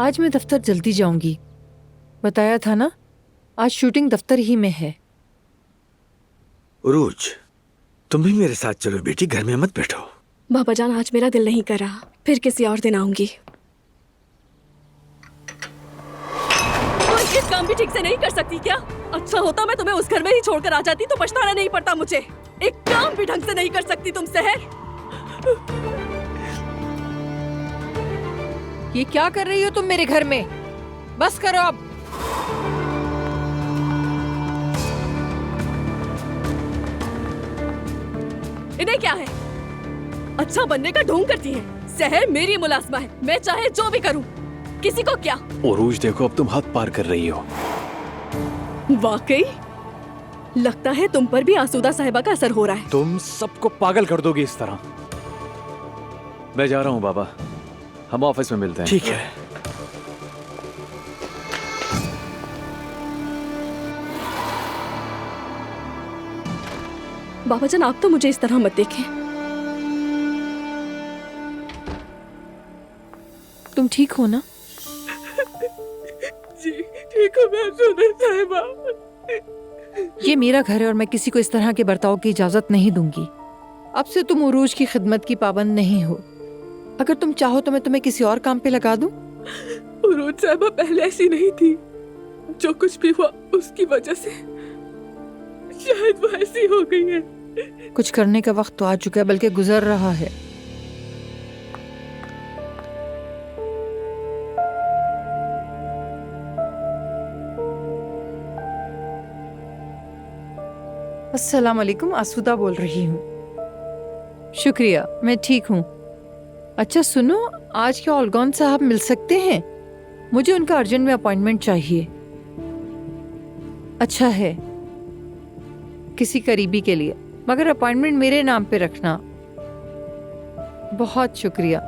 आज मैं दफ्तर जल्दी जाऊंगी, बताया था ना, आज शूटिंग दफ्तर ही में है। उरूज, तुम भी मेरे साथ चलो बेटी, घर में मत बैठो। बाबा जान, आज मेरा दिल नहीं कर रहा, फिर किसी और दिन आऊंगी। तो एक काम भी ठीक से नहीं कर सकती क्या? अच्छा होता मैं तुम्हें उस घर में ही छोड़कर आ जाती तो पछताना नहीं पड़ता मुझे। एक काम भी ढंग से नहीं कर सकती तुम सहर। ये क्या कर रही हो तुम मेरे घर में? बस करो अब। इन्हें क्या है? अच्छा बनने का ढोंग करती है। सहर मेरी मुलाजमा है, मैं चाहे जो भी करूं, किसी को क्या। उरूज देखो, अब तुम हद पार कर रही हो। वाकई लगता है तुम पर भी आसूदा साहिबा का असर हो रहा है। तुम सबको पागल कर दोगी इस तरह। मैं जा रहा हूँ बाबा, हम ऑफिस में मिलते हैं। ठीक है। बाबा जान, आप तो मुझे इस तरह मत देखें। तुम ठीक हो ना? जी ठीक हो मैं आसूदा साहिबा। ये मेरा घर है और मैं किसी को इस तरह के बर्ताव की इजाजत नहीं दूंगी। अब से तुम उरूज की खिदमत की पाबंद नहीं हो। अगर तुम चाहो तो मैं तुम्हें किसी और काम पे लगा दूं। उरूज साहिबा पहले ऐसी नहीं थी, जो कुछ भी हुआ उसकी वजह से शायद वो ऐसी हो गई है। कुछ करने का वक्त तो आ चुका है, बल्कि गुजर रहा है। अस्सलाम वालेकुम, आसूदा बोल रही हूँ। शुक्रिया, मैं ठीक हूँ। अच्छा सुनो, आज क्या ओलगौन साहब मिल सकते हैं? मुझे उनका अर्जेंट में अपॉइंटमेंट चाहिए। अच्छा है, किसी करीबी के लिए, मगर अपॉइंटमेंट मेरे नाम पे रखना। बहुत शुक्रिया।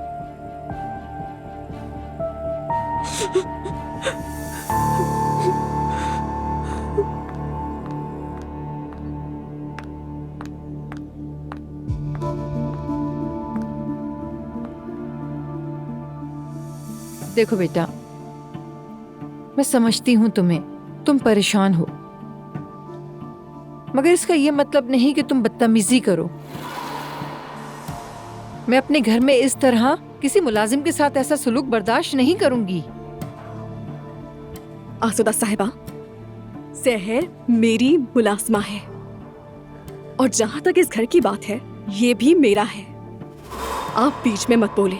देखो बेटा, मैं समझती हूं तुम्हें, तुम परेशान हो, मगर इसका यह मतलब नहीं कि तुम बदतमीजी करो। मैं अपने घर में इस तरह किसी मुलाजिम के साथ ऐसा सलूक बर्दाश्त नहीं करूंगी। आसूदा साहिबा, सहर मेरी मुलाजमा है और जहां तक इस घर की बात है, ये भी मेरा है। आप बीच में मत बोले।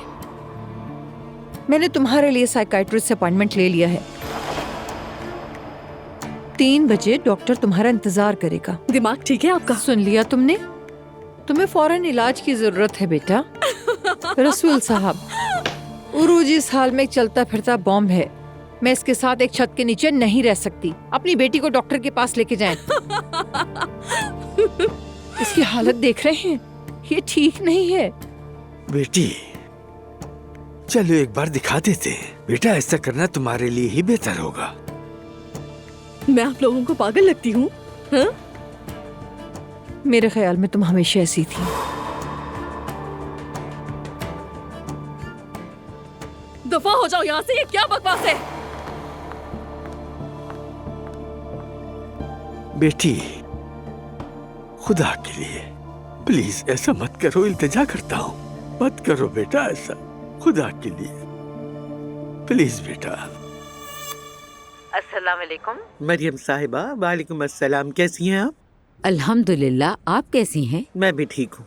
मैंने तुम्हारे लिए साइकाइट्रिस्ट से अपॉइंटमेंट ले लिया है। 3 बजे डॉक्टर तुम्हारा इंतजार करेगा। दिमाग ठीक है आपका? सुन लिया तुमने? तुम्हें फौरन इलाज की जरूरत है बेटा। रसूल साहब, उरूज इस हाल में एक चलता फिरता बॉम्ब है। मैं इसके साथ एक छत के नीचे नहीं रह सकती। अपनी बेटी को डॉक्टर के पास लेके जाएं। इसकी हालत देख रहे हैं, ये ठीक नहीं है। बेटी चलो एक बार दिखा देते हैं। बेटा ऐसा करना तुम्हारे लिए ही बेहतर होगा। मैं आप लोगों को पागल लगती हूँ? हाँ? मेरे ख्याल में तुम हमेशा ऐसी थी। दफा हो जाओ यहाँ से, ये क्या बकवास है? बेटी खुदा के लिए प्लीज ऐसा मत करो, इल्तिजा करता हूँ, मत करो बेटा ऐसा, खुदा के लिए प्लीज बेटा। अस्सलाम वालेकुम। मरियम साहिबा, वालेकुम अस्सलाम। कैसी हैं आप? अल्हम्दुलिल्लाह, आप कैसी हैं? मैं भी ठीक हूँ।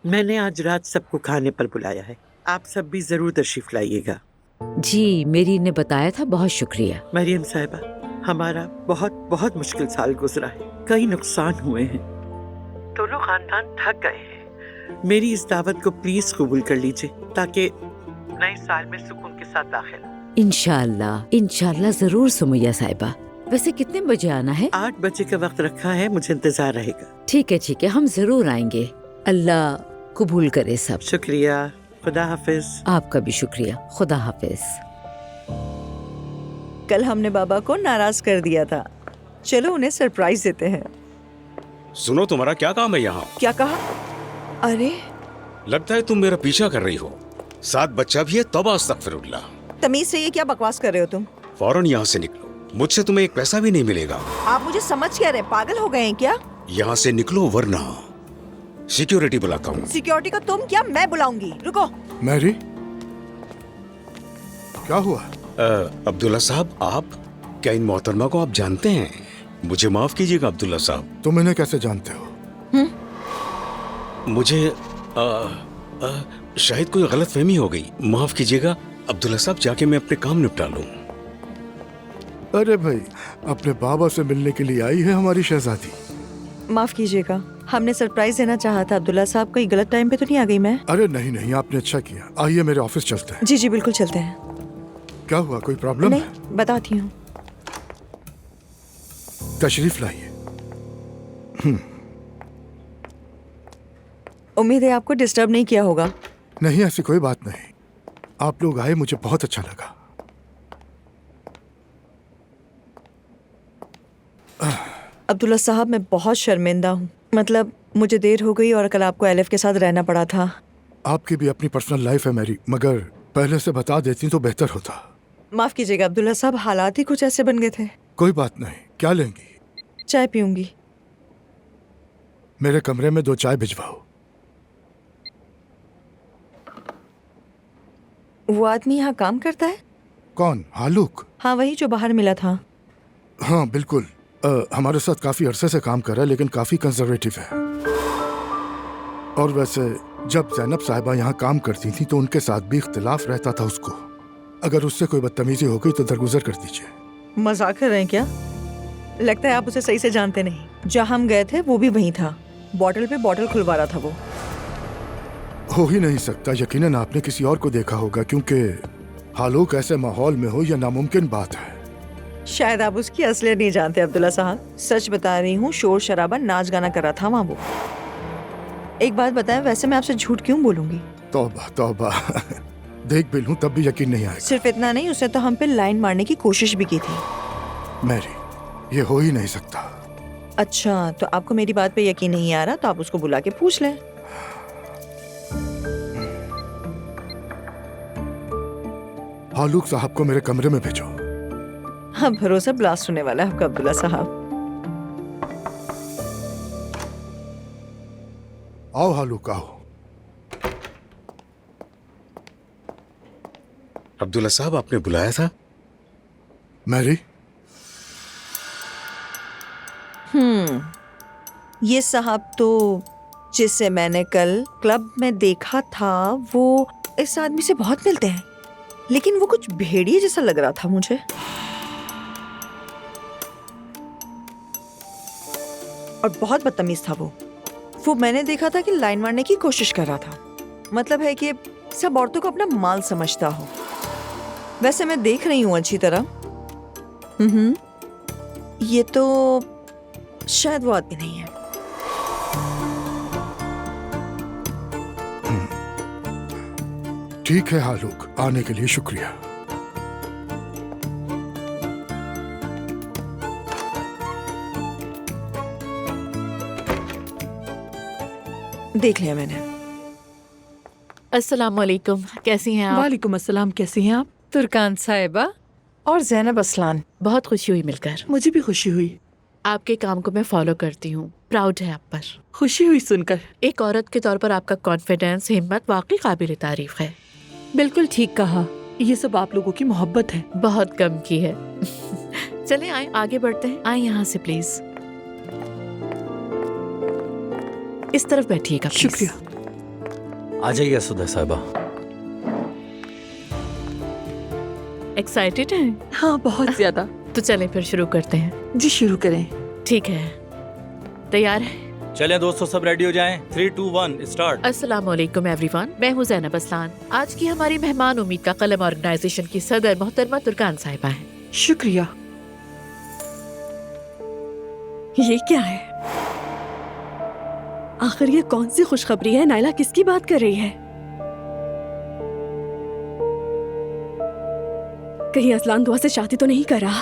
मैंने आज रात सबको खाने पर बुलाया है, आप सब भी जरूर तशरीफ लाइएगा। जी, मेरी ने बताया था, बहुत शुक्रिया। मरियम साहिबा, हमारा बहुत बहुत मुश्किल साल गुजरा है, कई नुकसान हुए हैं, दोनों खानदान थक गए हैं। मेरी इस दावत को प्लीज कबूल कर लीजिए ताकि नए साल में सुकून के साथ दाखिल हो। इंशाअल्लाह, इंशाअल्लाह जरूर सुमैया साहिबा। वैसे कितने बजे आना है? 8 बजे का वक्त रखा है, मुझे इंतजार रहेगा। ठीक है, हम जरूर आएंगे। अल्लाह कबूल करे सब। शुक्रिया, खुदा हाफिज। आपका भी शुक्रिया, खुदा हाफिज। कल हमने बाबा को नाराज कर दिया था, चलो उन्हें सरप्राइज देते हैं। सुनो, तुम्हारा क्या काम है यहाँ? क्या कहा? अरे लगता है तुम मेरा पीछा कर रही हो। साथ बच्चा भी है, तौबा अस्तगफिरुल्लाह। तमीज से ये क्या बकवास कर रहे हो तुम? फौरन यहाँ से निकलो, मुझसे तुम्हें एक पैसा भी नहीं मिलेगा। आप मुझे समझ क्या रहे, पागल हो गए हैं क्या? यहाँ से निकलो वरना सिक्योरिटी बुलाता हूँ। सिक्योरिटी को तुम क्या, मैं बुलाऊंगी। रुको। मैरी, क्या हुआ? अब्दुल्ला साहब, आप क्या इन मोहतरमा को आप जानते हैं? मुझे माफ कीजिएगा अब्दुल्ला साहब। तुम इन्हें कैसे जानते हो? मुझे शायद कोई गलत फहमी हो गई, माफ कीजिएगा अब्दुल्ला साहब। जाके मैं अपने काम निपटा लूं। अरे भाई, अपने बाबा से मिलने के लिए आई है हमारी शहजादी। माफ कीजिएगा, हमने सरप्राइज देना चाहा था। अब्दुल्ला साहब, कोई गलत टाइम पे तो नहीं आ गई मैं? अरे नहीं नहीं, आपने अच्छा किया। आइए मेरे ऑफिस चलते हैं। जी जी बिल्कुल चलते हैं। क्या हुआ, कोई प्रॉब्लम है? नहीं, बताती हूँ। तशरीफ लाइए। उम्मीद है आपको डिस्टर्ब नहीं किया होगा। नहीं, ऐसी कोई बात नहीं। आप लोग आए, मुझे बहुत अच्छा लगा। अब्दुल्ला साहब, मैं बहुत शर्मिंदा हूँ। मतलब मुझे देर हो गई और कल आपको एलिफ के साथ रहना पड़ा था। आपकी भी अपनी पर्सनल लाइफ है मेरी, मगर पहले से बता देती तो बेहतर होता। माफ कीजिएगा अब्दुल्ला साहब, हालात ही कुछ ऐसे बन गए थे। कोई बात नहीं। क्या लेंगी? चाय पीऊंगी। मेरे कमरे में 2 चाय भिजवाओ। वो आदमी यहाँ काम करता है? कौन? हालूक? हाँ, वही जो बाहर मिला था। हाँ बिल्कुल। हमारे साथ काफी अरसे से काम कर रहा है, लेकिन काफी कंजर्वेटिव है। और वैसे जब जैनब साहिबा यहाँ काम करती थी तो उनके साथ भी इख्तिलाफ रहता था उसको। अगर उससे कोई बदतमीजी हो गई तो दरगुजर कर दीजिए। मजाक कर रहे हैं क्या? लगता है आप उसे सही से जानते नहीं। जहाँ हम गए थे वो भी वहीं था। बॉटल पे बॉटल खुलवा रहा था वो। हो ही नहीं सकता। यकीनन आपने किसी और को देखा होगा, क्योंकि हालूक ऐसे माहौल में हो यह नामुमकिन बात है। शायद आप उसकी असलियत नहीं जानते अब्दुल्ला साहब। सच बता रही हूँ, शोर शराबा नाच गाना कर रहा था वहाँ वो। एक बात बताएं, वैसे मैं आपसे झूठ क्यों बोलूंगी? तौबा तौबा। देख भी लूं तब भी यकीन नहीं आएगा। सिर्फ इतना नहीं, उसने तो हम पे लाइन मारने की कोशिश भी की थी। मैरी, ये हो ही नहीं सकता। अच्छा, तो आपको मेरी बात पे यकीन नहीं आ रहा तो आप उसको बुला के पूछ लें। हालूक साहब को मेरे कमरे में भेजो। हाँ, भरोसा ब्लास्ट होने वाला है आपका अब्दुल्ला साहब। आओ हालूक, आओ। अब्दुल्ला साहब, आपने बुलाया था? मैरी, ये साहब तो जिसे मैंने कल क्लब में देखा था, वो इस आदमी से बहुत मिलते हैं, लेकिन वो कुछ भेड़िए जैसा लग रहा था मुझे। और बहुत बदतमीज था वो मैंने देखा था कि लाइन मारने की कोशिश कर रहा था। मतलब है कि सब औरतों को अपना माल समझता हो। वैसे मैं देख रही हूँ अच्छी तरह। ये तो शायद वो आदमी नहीं है। ठीक है हालूक, आने के लिए शुक्रिया। देख लिया मैंने। अस्सलाम वालेकुम, कैसी हैं आप? वालेकुम अस्सलाम, कैसी हैं आप? तुर्कान साहिबा और जैनब असलान। बहुत खुशी हुई मिलकर। मुझे भी खुशी हुई। आपके काम को मैं फॉलो करती हूँ, प्राउड है आप पर। खुशी हुई सुनकर। एक औरत के तौर पर आपका कॉन्फिडेंस, हिम्मत वाकई काबिल तारीफ है। बिल्कुल ठीक कहा। ये सब आप लोगों की मोहब्बत है। बहुत कम की है। चलें आए, आगे बढ़ते हैं। आए यहाँ से प्लीज। इस तरफ बैठिएगा प्लीज। शुक्रिया। आ जाइए सुधा साहिबा। एक्साइटेड हैं? हाँ, बहुत ज्यादा। तो चलें फिर शुरू करते हैं। जी शुरू करें। ठीक है, तैयार है? चलें दोस्तों, सब रेडी हो जाएं। 3, 2, 1 स्टार्ट। अस्सलाम वालेकुम एवरीवन, मैं हूँ जैनब असलान। आज की हमारी मेहमान उम्मीद का कलम ऑर्गेनाइजेशन की सदर मोहतरमा तुर्कान साहिबा हैं। शुक्रिया। ये क्या है? आखिर ये कौन सी खुशखबरी है? नायला किसकी बात कर रही है? कहीं असलान दुआ से शादी तो नहीं कर रहा?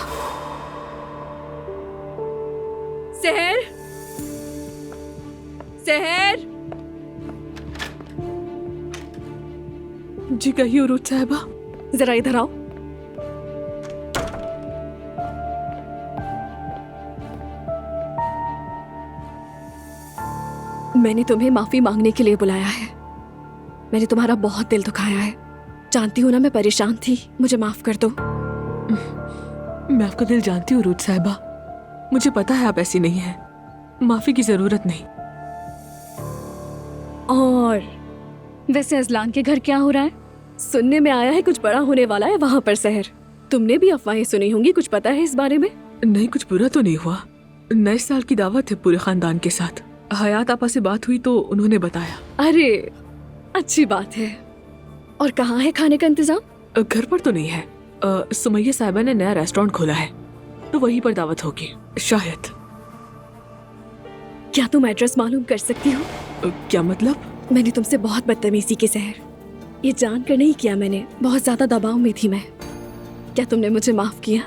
सहर, सहर। जी कहिए उरूज साहिबा। जरा इधर आओ। मैंने तुम्हें माफी मांगने के लिए बुलाया है। मैंने तुम्हारा बहुत दिल दुखाया है। जानती हूँ ना, मैं परेशान थी। मुझे माफ कर दो। मैं आपका दिल जानती हूँ रूथ साहिबा, मुझे पता है आप ऐसी नहीं है, माफी की जरूरत नहीं। और वैसे अजलान के घर क्या हो रहा है? सुनने में आया है कुछ बड़ा होने वाला है वहाँ पर शहर। तुमने भी अफवाहें सुनी होंगी, कुछ पता है इस बारे में? नहीं, कुछ बुरा तो नहीं हुआ। नए साल की दावत है पूरे खानदान के साथ। हयात आपा से बात हुई तो उन्होंने बताया। अरे अच्छी बात है। और कहाँ है खाने का इंतजाम? घर पर तो नहीं है। सुमैया साहिबा ने नया रेस्टोरेंट खोला है तो वहीं पर दावत होगी शायद। क्या तुम एड्रेस मालूम कर सकती हो? क्या मतलब? मैंने तुमसे बहुत बदतमीजी की सहर, ये जानकर नहीं किया मैंने, बहुत ज्यादा दबाव में थी मैं। क्या तुमने मुझे माफ किया?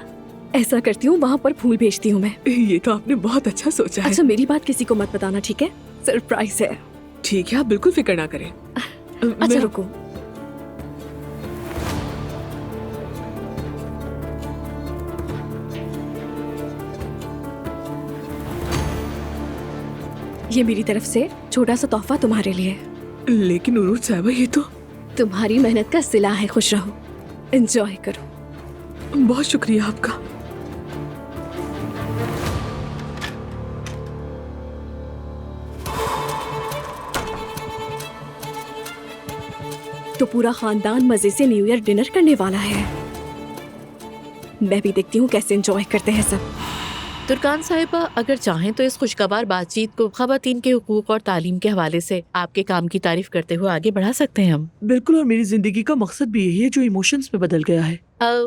ऐसा करती हूँ, वहाँ पर फूल भेजती हूँ मैं। ये तो आपने बहुत अच्छा सोचा है। अच्छा मेरी बात किसी को मत बताना, ठीक है? सरप्राइज है। ठीक है, आप बिल्कुल फिक्र ना करें। अच्छा रुको, ये मेरी तरफ से छोटा सा तोहफा तुम्हारे लिए। लेकिन उरूज साहिबा, ये तो तुम्हारी मेहनत का सिला है। खुश रहो, एंजॉय करो। बहुत शुक्रिया आपका। तो पूरा खानदान मजे से न्यू ईयर डिनर करने वाला है। मैं भी देखती हूँ कैसे एंजॉय करते हैं सब। तुर्कान साहिबा, अगर चाहें तो इस खुशगवार बातचीत को खवातीन के हुकूक और तालीम के हवाले से आपके काम की तारीफ करते हुए आगे बढ़ा सकते हैं हम। बिल्कुल, और मेरी जिंदगी का मकसद भी यही है जो इमोशंस में बदल गया है।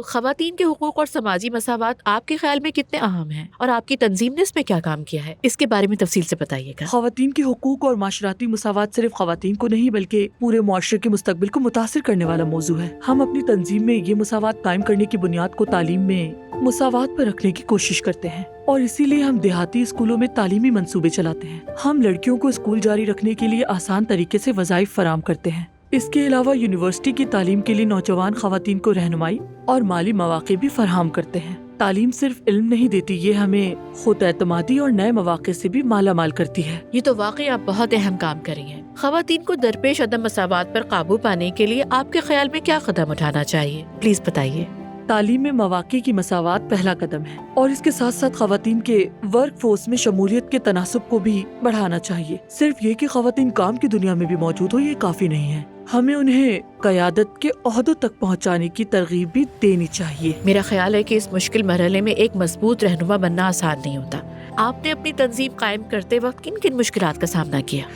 खवातीन के हुकूक और समाजी मसावात आपके ख्याल में कितने अहम हैं और आपकी तंजीम ने इसमें क्या काम किया है, इसके बारे में तफसील से बताइएगा। खवातीन के हुकूक और माशराती मसावात सिर्फ खवातीन को नहीं बल्कि पूरे मुआशरे के मुस्तकबिल को मुतासिर करने वाला मौजू है। हम अपनी तंजीम में ये मसावात कायम करने की बुनियाद को तालीम में मुसावात पर रखने की कोशिश करते हैं और इसीलिए हम देहाती स्कूलों में तालीमी मंसूबे चलाते हैं। हम लड़कियों को स्कूल जारी रखने के लिए आसान तरीके से वज़ाइफ फराम करते हैं। इसके अलावा यूनिवर्सिटी की तालीम के लिए नौजवान खवातीन को रहनुमाई और माली मौक़े भी फराहम करते हैं। तालीम सिर्फ इल्म नहीं देती, ये हमें खुद एतमादी और नए मौक़े से भी माला माल करती है। ये तो वाकई आप बहुत अहम काम कर रही हैं। खवातीन को दरपेश अदम मसावात पर काबू पाने के लिए आपके ख्याल में क्या कदम उठाना चाहिए, प्लीज बताइए। तालीम में मौक़े की मसावात पहला कदम है और इसके साथ साथ खवातीन के वर्क फोर्स में शमूलियत के तनासुब को भी बढ़ाना चाहिए। सिर्फ ये कि खवातीन काम की दुनिया में भी मौजूद हो ये काफी नहीं है, हमें उन्हें क़यादत के ओहदों तक पहुंचाने की तरगीब भी देनी चाहिए। मेरा ख्याल है कि इस मुश्किल मरहले में एक मजबूत रहनुमा बनना आसान नहीं होता। आपने अपनी तंजीम कायम करते वक्त किन किन मुश्किलात का सामना किया?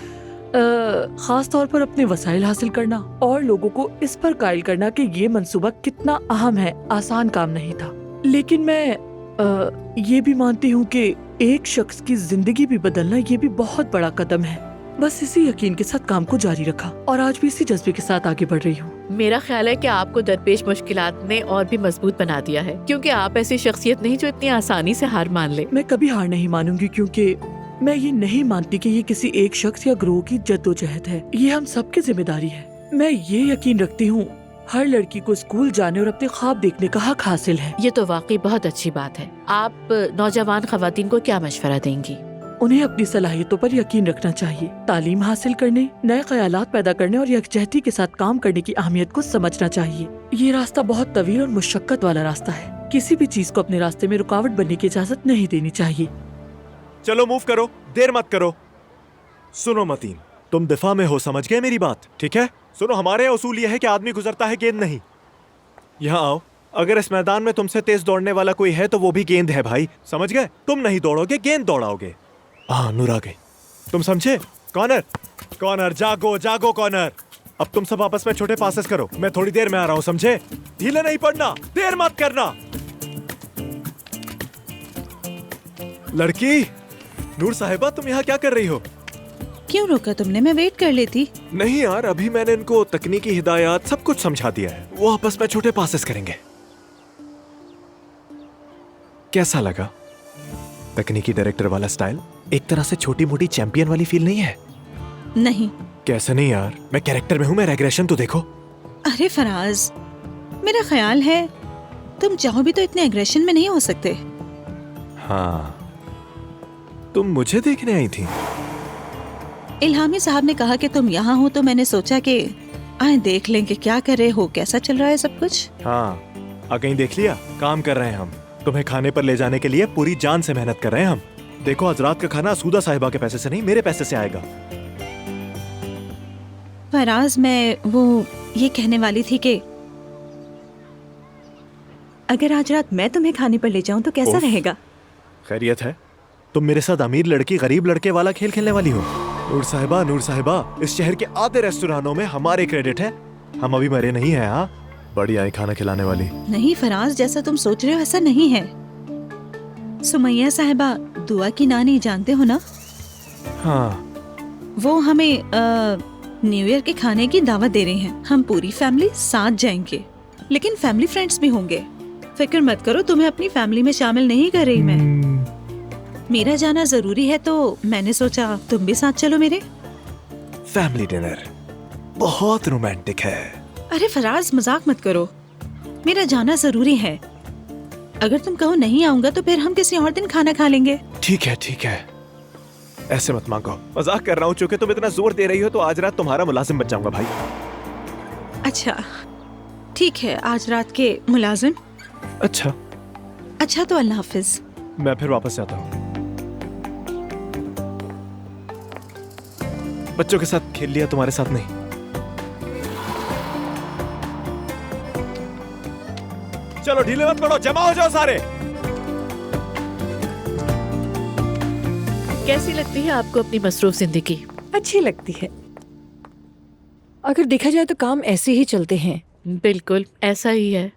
खास तौर पर अपने वसाइल हासिल करना और लोगों को इस पर कायल करना कि ये मंसूबा कितना अहम है आसान काम नहीं था। लेकिन मैं ये भी मानती हूँ कि एक शख्स की जिंदगी भी बदलना ये भी बहुत बड़ा कदम है। बस इसी यकीन के साथ काम को जारी रखा और आज भी इसी जज्बे के साथ आगे बढ़ रही हूँ। मेरा ख्याल है कि आपको दरपेश मुश्किलात ने और भी मजबूत बना दिया है, क्योंकि आप ऐसी शख्सियत नहीं जो इतनी आसानी से हार मान ले। मैं कभी हार नहीं मानूंगी, क्योंकि मैं ये नहीं मानती कि ये किसी एक शख्स या ग्रोह की जद्दोजहद है, ये हम सबकी जिम्मेदारी है। मैं ये यकीन रखती हूँ हर लड़की को स्कूल जाने और अपने ख्वाब देखने का हक हासिल है। ये तो वाकई बहुत अच्छी बात है। आप नौजवान खवातीन को क्या मशवरा देंगी? उन्हें अपनी सलाहियतों पर यकीन रखना चाहिए, तालीम हासिल करने, नए ख्यालात पैदा करने और यकजहती के साथ काम करने की अहमियत को समझना चाहिए। ये रास्ता बहुत तवील और मुशक्कत वाला रास्ता है। किसी भी चीज को अपने रास्ते में रुकावट बनने की इजाजत नहीं देनी चाहिए। चलो मूव करो, देर मत करो। सुनो मतीन, तुम दिफा में हो, समझ गए मेरी बात? ठीक है, सुनो, हमारे उसूल ये है कि आदमी गुजरता है, गेंद नहीं। यहाँ आओ। अगर इस मैदान में तुमसे तेज दौड़ने वाला कोई है तो वो भी गेंद है भाई, समझ गए? तुम नहीं दौड़ोगे, गेंद दौड़ाओगे। हाँ, नूर आ गई, तुम समझे? कॉर्नर, कॉर्नर, जागो जागो कॉर्नर। अब तुम सब आपस में छोटे पासेस करो, मैं थोड़ी देर में आ रहा हूँ, समझे? ढीले नहीं पड़ना, देर मत करना। लड़की, नूर साहिबा, तुम यहाँ क्या कर रही हो? क्यों रोका तुमने? मैं वेट कर लेती। नहीं यार, अभी मैंने इनको तकनीकी हिदायत सब कुछ समझा दिया है, वो आपस में छोटे पासेस करेंगे। कैसा लगा तकनीकी डायरेक्टर वाला स्टाइल? एक तरह से छोटी मोटी चैंपियन वाली फील नहीं है? नहीं। कैसे नहीं यार, मैं कैरेक्टर में हूँ, मैं एग्रेशन तो देखो। अरे फराज, मेरा ख्याल है तुम चाहो भी तो इतने एग्रेशन में नहीं हो सकते। हाँ, तुम मुझे देखने आई थी? इल्हामी साहब ने कहा कि तुम यहाँ हो तो मैंने सोचा कि आए देख लें कि क्या कर रहे हो, कैसा चल रहा है सब कुछ। हाँ, कहीं देख लिया, काम कर रहे हैं हम। तुम्हें खाने पर ले जाने के लिए पूरी जान से मेहनत कर रहे हैं हम। देखो, आज रात का खाना असूदा साहिबा के पैसे से नहीं, मेरे पैसे से आएगा। फराज, मैं वो ये कहने वाली थी कि अगर आज रात मैं तुम्हें खाने पर ले जाऊं तो कैसा रहेगा? खैरियत है? तुम मेरे साथ अमीर लड़की गरीब लड़के वाला खेल खेलने वाली हो? नूर साहिबा, इस शहर के आधे रेस्टोरेंटों में हमारे क्रेडिट है। हम अभी मरे नहीं हैं। हाँ, बढ़िया है खाना खिलाने वाली। नहीं फराज, जैसा तुम सोच रहे हो ऐसा नहीं है। सुमैया साहिबा दुआ की नानी जानते हो ना? हाँ। वो हमें न्यू ईयर के खाने की दावत दे रहे हैं। हम पूरी फैमिली साथ जाएंगे, लेकिन फैमिली फ्रेंड्स भी होंगे। फिक्र मत करो, तुम्हें अपनी फैमिली में शामिल नहीं कर रही मैं। मेरा जाना जरूरी है तो मैंने सोचा तुम भी साथ चलो मेरे। फैमिली डिनर बहुत रोमांटिक है। अरे फराज, मजाक मत करो, मेरा जाना जरूरी है। अगर तुम कहो नहीं आऊंगा तो फिर हम किसी और दिन खाना खा लेंगे। ठीक है, ऐसे मत मांगो। मजाक कर रहा हूँ, चूंकि तुम इतना जोर दे रही हो तो आज रात तुम्हारा मुलाजिम बन जाऊंगा भाई। अच्छा ठीक है, आज रात के मुलाजिम। अच्छा तो अल्लाह हाफिज। मैं फिर वापस जाता हूँ। बच्चों के साथ खेल लिया, तुम्हारे साथ नहीं। चलो ढीले मत पड़ो, जमा हो जाओ सारे। कैसी लगती है आपको अपनी मसरूफ जिंदगी? अच्छी लगती है। अगर देखा जाए तो काम ऐसे ही चलते हैं। बिल्कुल ऐसा ही है।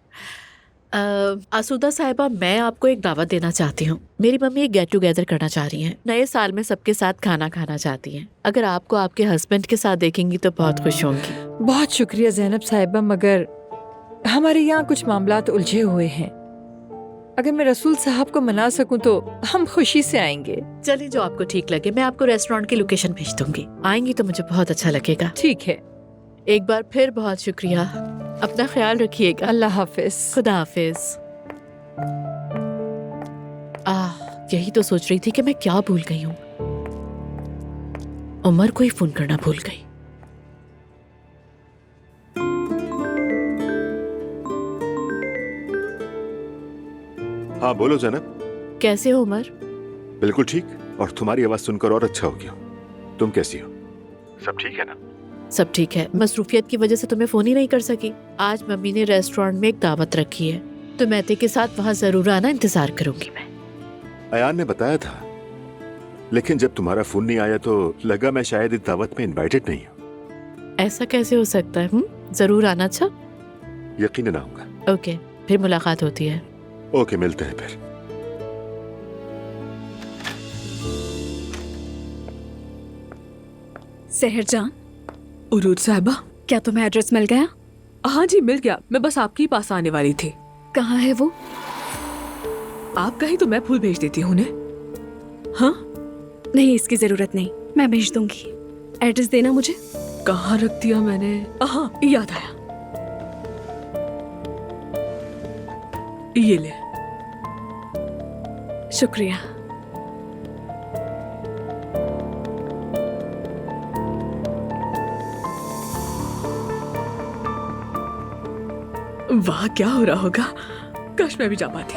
आसूदा साहिबा, मैं आपको एक दावत देना चाहती हूँ। मेरी मम्मी एक गेट टुगेदर करना चाह रही हैं। नए साल में सबके साथ खाना खाना चाहती हैं। अगर आपको आपके हस्बैंड के साथ देखेंगी तो बहुत खुश होंगी। बहुत शुक्रिया ज़ैनब साहिबा, मगर हमारे यहाँ कुछ मामलात उलझे हुए हैं। अगर मैं रसूल साहब को मना सकूं तो हम खुशी से आएंगे। चलिए, जो आपको ठीक लगे। मैं आपको रेस्टोरेंट की लोकेशन भेज दूंगी। आएंगी तो मुझे बहुत अच्छा लगेगा। ठीक है। एक बार फिर बहुत शुक्रिया। अपना ख्याल रखिएगा। अल्लाह हाफिज। खुदा हाफिज। यही तो सोच रही थी कि मैं क्या भूल गई हूँ। उमर को ही फोन करना भूल गई। हाँ बोलो जैनब। कैसे हो उमर? बिल्कुल ठीक, और तुम्हारी आवाज सुनकर और अच्छा हो गया। तुम कैसी हो? सब ठीक है ना? सब ठीक है। मसरूफियत की वजह से तुम्हें फोन ही नहीं कर सकी। आज मम्मी ने रेस्टोरेंट में एक दावत रखी है, तो महते के साथ वहाँ जरूर आना। इंतजार करूंगी मैं। अयान ने बताया था, लेकिन जब तुम्हारा फोन नहीं आया तो लगा मैं शायद इस दावत में इनवाइटेड नहीं हूँ। ऐसा कैसे हो सकता है? जरूर आना। अच्छा, यकीनन आऊंगा। ओके, फिर मुलाकात होती है। ओके, मिलते हैं फिर। सहर जान। उरूज साहिबा, क्या तुम्हें एड्रेस मिल गया? हाँ जी मिल गया। मैं बस आपके ही पास आने वाली थी। कहाँ है वो? आप कहीं तो मैं फूल भेज देती हूँ उन्हें। हाँ नहीं, इसकी जरूरत नहीं, मैं भेज दूंगी। एड्रेस देना मुझे। कहाँ रख दिया मैंने? हाँ याद आया, ये ले। शुक्रिया। वाह, क्या हो रहा होगा? काश मैं भी जा पाती।